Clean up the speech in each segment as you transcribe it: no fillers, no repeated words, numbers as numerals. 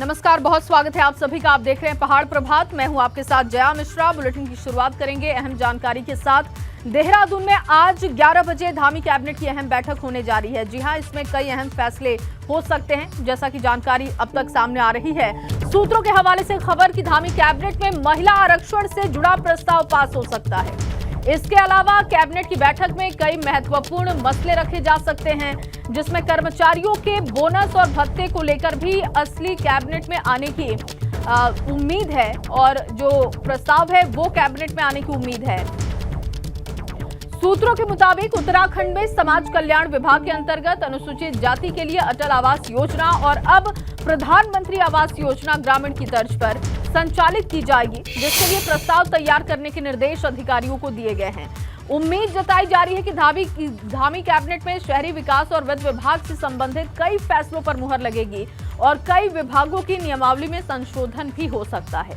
नमस्कार, बहुत स्वागत है आप सभी का। आप देख रहे हैं पहाड़ प्रभात। मैं हूं आपके साथ जया मिश्रा। बुलेटिन की शुरुआत करेंगे अहम जानकारी के साथ। देहरादून में आज 11 बजे धामी कैबिनेट की अहम बैठक होने जा रही है। जी हां, इसमें कई अहम फैसले हो सकते हैं, जैसा कि जानकारी अब तक सामने आ रही है। सूत्रों के हवाले से खबर की धामी कैबिनेट में महिला आरक्षण से जुड़ा प्रस्ताव पास हो सकता है। इसके अलावा कैबिनेट की बैठक में कई महत्वपूर्ण मसले रखे जा सकते हैं, जिसमें कर्मचारियों के बोनस और भत्ते को लेकर भी असली कैबिनेट में आने की उम्मीद है और जो प्रस्ताव है वो कैबिनेट में आने की उम्मीद है। सूत्रों के मुताबिक उत्तराखंड में समाज कल्याण विभाग के अंतर्गत अनुसूचित जाति के लिए अटल आवास योजना और अब प्रधानमंत्री आवास योजना ग्रामीण की तर्ज पर संचालित की जाएगी, जिसके लिए प्रस्ताव तैयार करने के निर्देश अधिकारियों को दिए गए हैं। उम्मीद जताई जा रही है कि धामी कैबिनेट में शहरी विकास और वित्त विभाग से संबंधित कई फैसलों पर मुहर लगेगी और कई विभागों की नियमावली में संशोधन भी हो सकता है।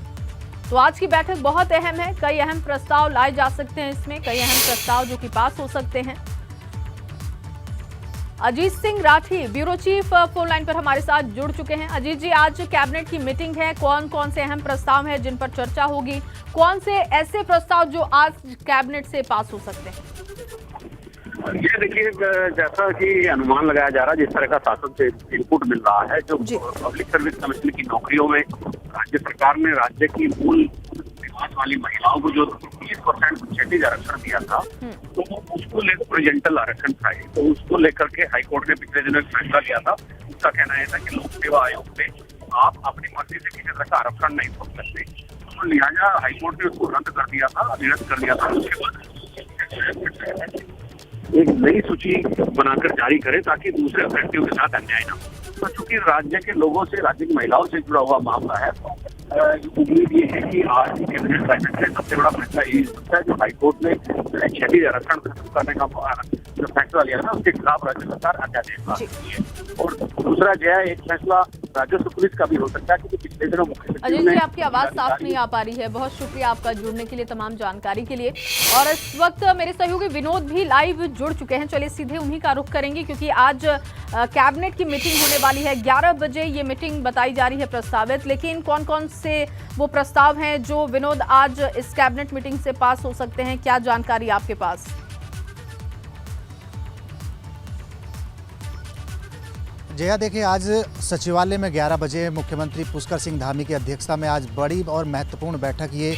तो आज की बैठक बहुत अहम है। कई अहम प्रस्ताव लाए जा सकते हैं, इसमें कई अहम प्रस्ताव जो कि पास हो सकते हैं। Ajit Singh Rathi bureau chief phone line पर हमारे साथ जुड़ चुके हैं। अजीत जी, आज कैबिनेट की मीटिंग है, कौन कौन से अहम प्रस्ताव हैं जिन पर चर्चा होगी? कौन से ऐसे प्रस्ताव जो आज कैबिनेट से पास हो सकते हैं? ये देखिए, जैसा कि अनुमान लगाया जा रहा है, जिस तरह का शासन से इनपुट मिल रहा है, जो पब्लिक सर्विस कमीशन की नौकरियों में राज्य सरकार ने राज्य की मूल निवास वाली महिलाओं को जो 30% क्षैतिज आरक्षण दिया था, तो उसको लेकर प्रेजेंटल आरक्षण था, तो उसको लेकर के हाईकोर्ट ने पिछले दिनों एक फैसला लिया था। उसका कहना यह था कि लोक सेवा आयोग में आप अपनी मर्जी से किसी तरह का आरक्षण नहीं छोड़ सकते, तो लिहाजा हाईकोर्ट ने उसको रद्द कर दिया था, निरस्त कर दिया था। उसके बाद एक नई सूची बनाकर जारी करे ताकि दूसरे अभ्यर्थियों के साथ अन्याय न हो। तो चूंकि राज्य के लोगों से, राज्य की महिलाओं से जुड़ा हुआ मामला है, तो उम्मीद ये है कि आज कैबिनेट बैठक में सबसे बड़ा फैसला ये सकता है जो हाईकोर्ट ने क्षैतिज आरक्षण खत्म करने का जो फैसला लिया था, उसके खिलाफ राज्य सरकार अध्यादेश पास की है। और दूसरा जो है, एक फैसला राजस्व पुलिस का भी हो सकता है, क्योंकि पिछले दिनों मुख्य अजय जी, आपकी आवाज साफ नहीं आ पा रही है। बहुत शुक्रिया आपका जुड़ने के लिए, तमाम जानकारी के लिए। और इस वक्त मेरे सहयोगी विनोद भी लाइव जुड़ चुके हैं। चलिए सीधे उन्हीं का रुख करेंगे, क्योंकि आज कैबिनेट की मीटिंग होने वाली है। 11 बजे ये मीटिंग बताई जा रही है प्रस्तावित, लेकिन कौन कौन से वो प्रस्ताव हैं जो विनोद आज इस कैबिनेट मीटिंग से पास हो सकते हैं? क्या जानकारी आपके पास? जया, देखिए, आज सचिवालय में 11 बजे मुख्यमंत्री पुष्कर सिंह धामी की अध्यक्षता में आज बड़ी और महत्वपूर्ण बैठक ये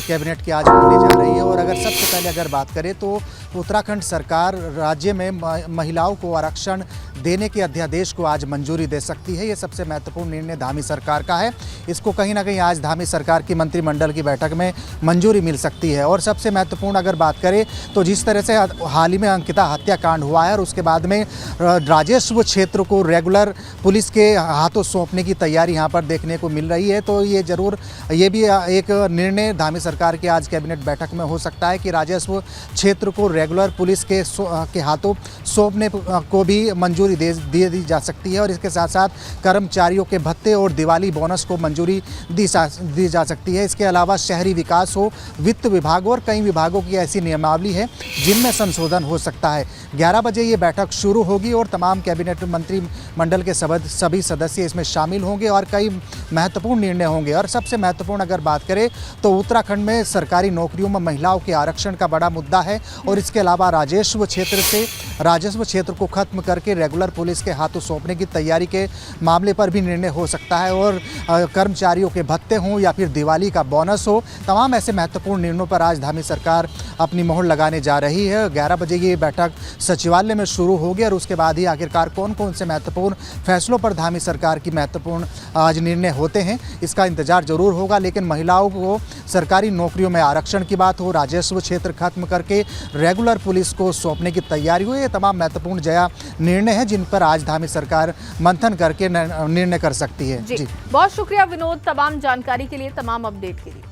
कैबिनेट की आज होने जा रही है। और अगर सबसे पहले अगर बात करें तो उत्तराखंड सरकार राज्य में महिलाओं को आरक्षण देने के अध्यादेश को आज मंजूरी दे सकती है। ये सबसे महत्वपूर्ण निर्णय धामी सरकार का है। इसको कहीं ना कहीं आज धामी सरकार की मंत्रिमंडल की बैठक में मंजूरी मिल सकती है। और सबसे महत्वपूर्ण अगर बात करें तो जिस तरह से हाल ही में अंकिता हत्याकांड हुआ है और उसके बाद में राजस्व क्षेत्र को रेगुलर पुलिस के हाथों सौंपने की तैयारी यहाँ पर देखने को मिल रही है, तो ये जरूर ये भी एक निर्णय धामी सरकार के आज कैबिनेट बैठक में हो सकता है कि राजस्व क्षेत्र को रेगुलर पुलिस के हाथों सौंपने को भी मंजूरी दे दी जा सकती है। और इसके साथ साथ कर्मचारियों के भत्ते और दिवाली बोनस को मंजूरी दी जा सकती है। इसके अलावा शहरी विकास हो, वित्त विभाग और कई विभागों की ऐसी नियमावली है जिनमें संशोधन हो सकता है। 11 बजे ये बैठक शुरू होगी और तमाम कैबिनेट मंत्रिमंडल के सभी सदस्य इसमें शामिल होंगे और कई महत्वपूर्ण निर्णय होंगे। और सबसे महत्वपूर्ण अगर बात करें तो उत्तराखंड में सरकारी नौकरियों में महिलाओं के आरक्षण का बड़ा मुद्दा है। और इसके अलावा राजस्व क्षेत्र को खत्म करके रेगुलर पुलिस के हाथों सौंपने की तैयारी के मामले पर भी निर्णय हो सकता है। और कर्मचारियों के भत्ते हों या फिर दिवाली का बोनस हो, तमाम ऐसे महत्वपूर्ण निर्णयों पर आज धामी सरकार अपनी मोहर लगाने जा रही है। 11 बजे ये बैठक सचिवालय में शुरू होगी और उसके बाद ही आखिरकार कौन कौन से महत्वपूर्ण फैसलों पर धामी सरकार की महत्वपूर्ण आज निर्णय होते हैं, इसका इंतजार जरूर होगा। लेकिन महिलाओं को सरकारी नौकरियों में आरक्षण की बात हो, राजस्व क्षेत्र खत्म करके रेगुलर पुलिस को सौंपने की तैयारी हो, ये तमाम महत्वपूर्ण जया निर्णय है जिन पर आज धामी सरकार मंथन करके निर्णय कर सकती है। जी, बहुत शुक्रिया विनोद, तमाम जानकारी के लिए, तमाम अपडेट के लिए।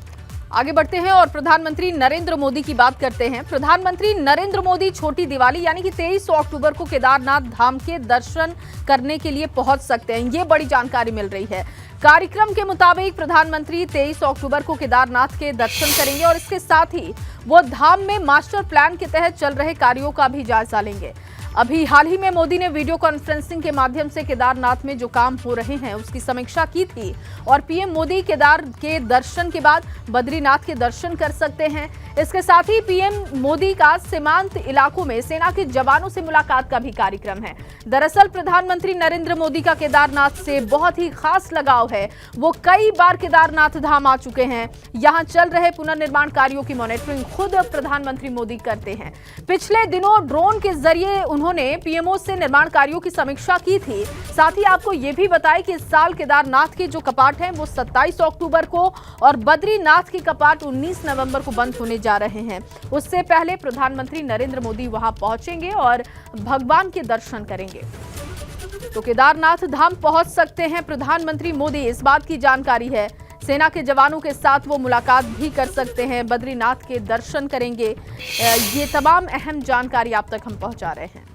आगे बढ़ते हैं और प्रधानमंत्री नरेंद्र मोदी की बात करते हैं। प्रधानमंत्री नरेंद्र मोदी छोटी दिवाली यानी कि 23 अक्टूबर को केदारनाथ धाम के दर्शन करने के लिए पहुंच सकते हैं। ये बड़ी जानकारी मिल रही है। कार्यक्रम के मुताबिक प्रधानमंत्री 23 अक्टूबर को केदारनाथ के दर्शन करेंगे और इसके साथ ही वो धाम में मास्टर प्लान के तहत चल रहे कार्यों का भी जायजा लेंगे। अभी हाल ही में मोदी ने वीडियो कॉन्फ्रेंसिंग के माध्यम से केदारनाथ में जो काम हो रहे हैं उसकी समीक्षा की थी और पीएम मोदी केदार के दर्शन के बाद बद्रीनाथ के दर्शन कर सकते हैं। इसके साथ ही पीएम मोदी का सीमांत इलाकों में सेना के जवानों से मुलाकात का भी कार्यक्रम है। दरअसल प्रधानमंत्री नरेंद्र मोदी का केदारनाथ से बहुत ही खास लगाव है। वो कई बार केदारनाथ धाम आ चुके हैं। यहां चल रहे पुनर्निर्माण कार्यों की मॉनिटरिंग खुद प्रधानमंत्री मोदी करते हैं। पिछले दिनों ड्रोन के जरिए उन्होंने पीएमओ से निर्माण कार्यों की समीक्षा की थी। साथ ही आपको ये भी बताया कि इस साल केदारनाथ के जो कपाट हैं वो 27 अक्टूबर को और बद्रीनाथ के कपाट 19 नवंबर को बंद होने जा रहे हैं। उससे पहले प्रधानमंत्री नरेंद्र मोदी वहां पहुंचेंगे और भगवान के दर्शन करेंगे। तो केदारनाथ धाम पहुंच सकते हैं प्रधानमंत्री मोदी, इस बात की जानकारी है। सेना के जवानों के साथ वो मुलाकात भी कर सकते हैं, बद्रीनाथ के दर्शन करेंगे। ये तमाम अहम जानकारी आप तक हम पहुंचा रहे हैं।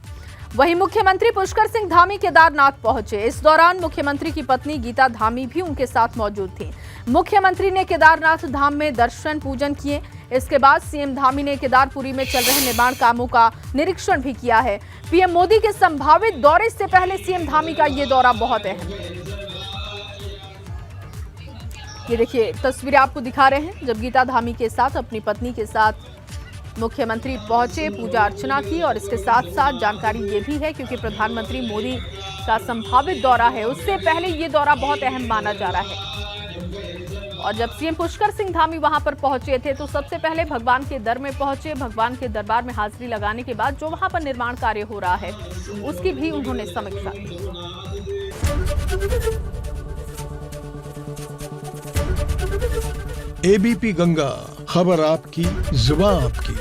वहीं मुख्यमंत्री पुष्कर सिंह धामी केदारनाथ पहुंचे। इस दौरान मुख्यमंत्री की पत्नी गीता धामी भी उनके साथ मौजूद थी। मुख्यमंत्री ने केदारनाथ धाम में दर्शन पूजन किए। इसके बाद सीएम धामी ने केदारपुरी में चल रहे निर्माण कामों का निरीक्षण भी किया है। पीएम मोदी के संभावित दौरे से पहले सीएम धामी का ये दौरा बहुत अहम है। ये देखिए तस्वीरें आपको दिखा रहे हैं जब गीता धामी के साथ अपनी पत्नी के साथ मुख्यमंत्री पहुंचे, पूजा अर्चना की। और इसके साथ साथ जानकारी ये भी है क्योंकि प्रधानमंत्री मोदी का संभावित दौरा है, उससे पहले ये दौरा बहुत अहम माना जा रहा है। और जब सीएम पुष्कर सिंह धामी वहां पर पहुंचे थे तो सबसे पहले भगवान के दर में पहुंचे। भगवान के दरबार में हाजिरी लगाने के बाद जो वहां पर निर्माण कार्य हो रहा है उसकी भी उन्होंने समीक्षा की। एबीपी गंगा, खबर आपकी, जुबान आपकी।